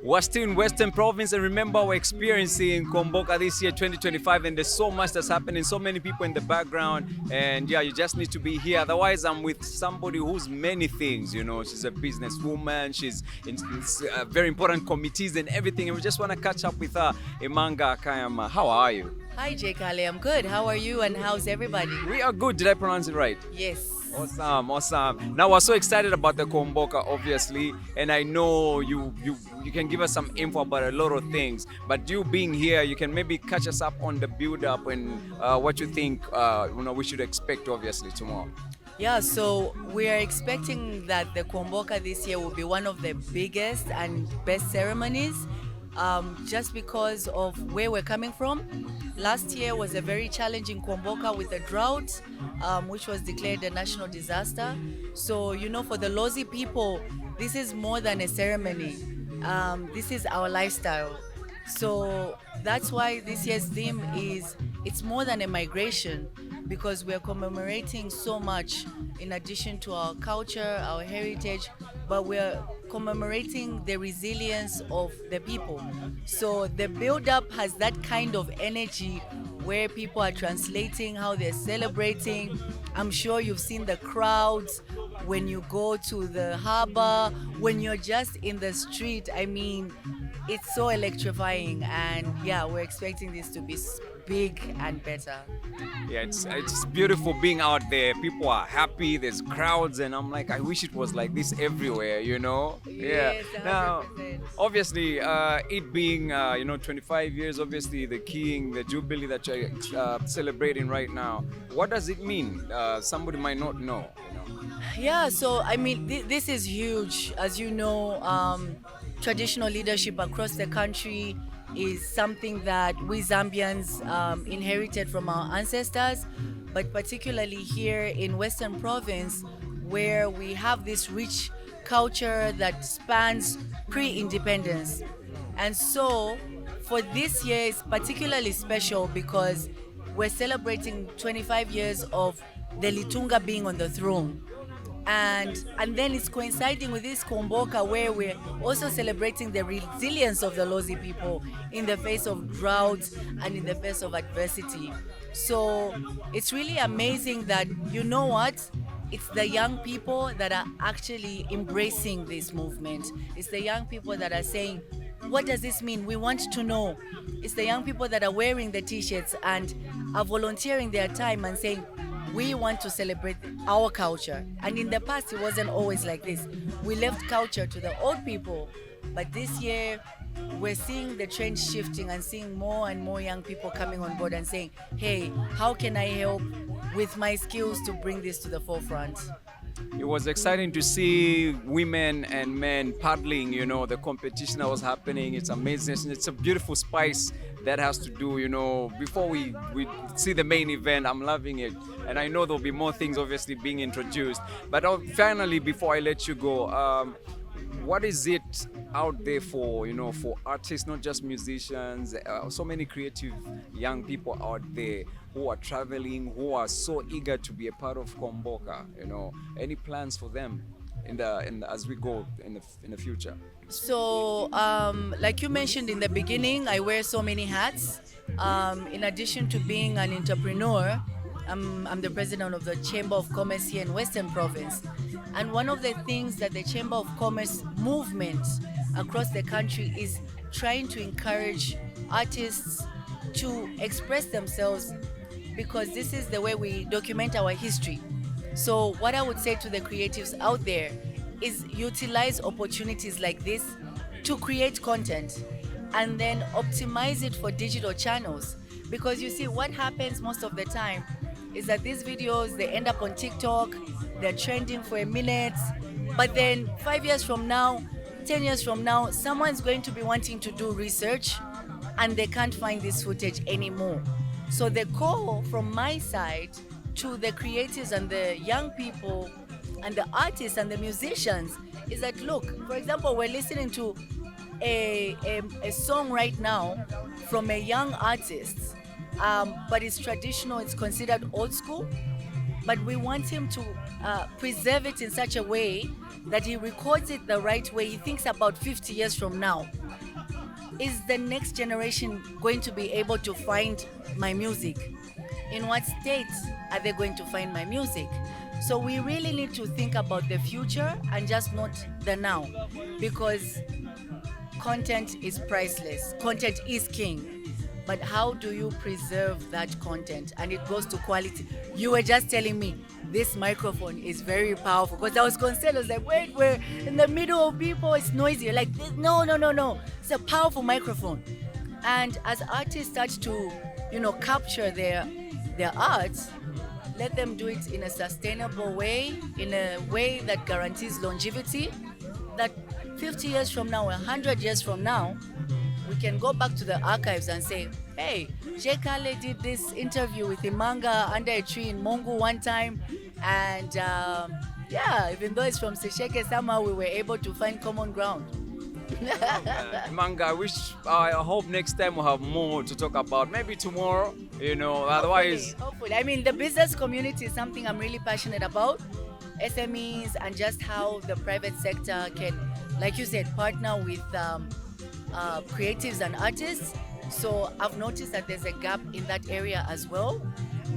We're still in Western Province, and remember, we're experiencing Kuomboka this year, 2025, and there's so much that's happening, so many people in the background, and yeah, you just need to be here. Otherwise, I'm with somebody who's many things, you know. She's a businesswoman, she's in very important committees and everything, and we just want to catch up with her. Imanga, Kayama, how are you? Hi, Jake Ali. I'm good. How are you and how's everybody? We are good. Did I pronounce it right? Yes. Awesome, awesome. Now we're so excited about the Kuomboka, obviously, and I know you can give us some info about a lot of things. But you being here, you can maybe catch us up on the build-up and what you think we should expect, obviously, tomorrow. Yeah, so we are expecting that the Kuomboka this year will be one of the biggest and best ceremonies just because of where we're coming from. Last year was a very challenging Kuomboka with the drought, which was declared a national disaster. So, you know, for the Lozi people, this is more than a ceremony. This is our lifestyle. So that's why this year's theme is it's more than a migration because we're commemorating so much in addition to our culture, our heritage, but we're commemorating the resilience of the people. So the build-up has that kind of energy where people are translating how they're celebrating. I'm sure you've seen the crowds when you go to the harbor, when you're just in the street. I mean, it's so electrifying, and yeah, we're expecting this to be big and better. Yeah, it's beautiful being out there. People are happy. There's crowds, and I'm like, I wish it was like this everywhere. You know? Yes, Yeah. Now, 100%. obviously, it being 25 years, obviously the king, the jubilee that you're celebrating right now. What does it mean? Somebody might not know. Yeah, so I mean, this is huge. As you know, traditional leadership across the country is something that we Zambians inherited from our ancestors, but particularly here in Western Province, where we have this rich culture that spans pre-independence. And so, for this year, it's particularly special because we're celebrating 25 years of the Litunga being on the throne. And then it's coinciding with this Kuomboka where we're also celebrating the resilience of the Lozi people in the face of droughts and in the face of adversity. So it's really amazing that, you know what, it's the young people that are actually embracing this movement. It's the young people that are saying, what does this mean? We want to know. It's the young people that are wearing the t-shirts and are volunteering their time and saying, we want to celebrate our culture. And in the past, it wasn't always like this. We left culture to the old people. But this year, we're seeing the trend shifting and seeing more and more young people coming on board and saying, hey, how can I help with my skills to bring this to the forefront? It was exciting to see women and men paddling, the competition that was happening. It's amazing. It's a beautiful spice that has to do, before we see the main event. I'm loving it. And I know there'll be more things obviously being introduced. But finally, before I let you go, what is it out there for, for artists, not just musicians, so many creative young people out there who are traveling, who are so eager to be a part of Kuomboka, any plans for them as we go in the future? So, like you mentioned in the beginning, I wear so many hats. In addition to being an entrepreneur, I'm the president of the Chamber of Commerce here in Western Province. And one of the things that the Chamber of Commerce movement across the country is trying to encourage artists to express themselves, because this is the way we document our history. So what I would say to the creatives out there is utilize opportunities like this to create content and then optimize it for digital channels. Because you see, what happens most of the time is that these videos, they end up on TikTok, they're trending for a minute, but then 5 years from now, 10 years from now, someone's going to be wanting to do research and they can't find this footage anymore. So the call from my side to the creatives and the young people and the artists and the musicians is that, look, for example, we're listening to a song right now from a young artist, but it's traditional, it's considered old school, but we want him to preserve it in such a way that he records it the right way. He thinks about 50 years from now. Is the next generation going to be able to find my music? In what state are they going to find my music? So we really need to think about the future and just not the now, because content is priceless. Content is king. But how do you preserve that content? And it goes to quality. You were just telling me this microphone is very powerful, because I was concerned. I was like, wait, we're in the middle of people, it's noisy. Like, no. It's a powerful microphone. And as artists start to, capture their art, let them do it in a sustainable way, in a way that guarantees longevity, that 50 years from now, 100 years from now, we can go back to the archives and say, hey, J. Kale did this interview with Imanga under a tree in Mongu one time. And even though it's from Sesheke, somehow we were able to find common ground. Imanga, I hope next time we'll have more to talk about. Maybe tomorrow, otherwise. Hopefully. I mean, the business community is something I'm really passionate about. SMEs and just how the private sector can, like you said, partner with creatives and artists. So I've noticed that there's a gap in that area as well,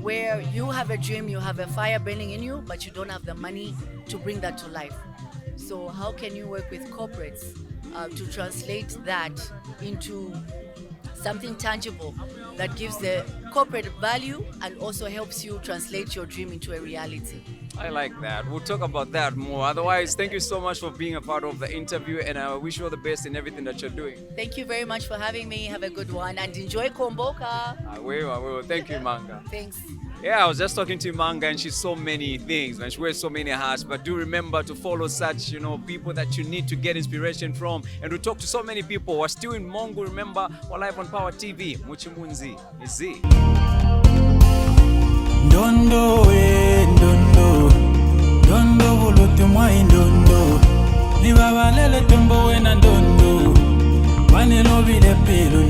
where you have a dream, you have a fire burning in you, but you don't have the money to bring that to life. So how can you work with corporates to translate that into something tangible that gives the corporate value and also helps you translate your dream into a reality? I like that. We'll talk about that more. Otherwise, thank you so much for being a part of the interview, and I wish you all the best in everything that you're doing. Thank you very much for having me. Have a good one and enjoy Kuomboka. I will. Thank you, Imanga. Thanks. Yeah, I was just talking to Imanga, and she's so many things, man. She wears so many hats. But do remember to follow such, people that you need to get inspiration from, and to talk to so many people. We're still in Mongo. Remember, we're live on Power TV. Muchimunzi is Z. Ndondo buluti mwai ndondo libabalele tumbo wena ndondo wanelo bile pelo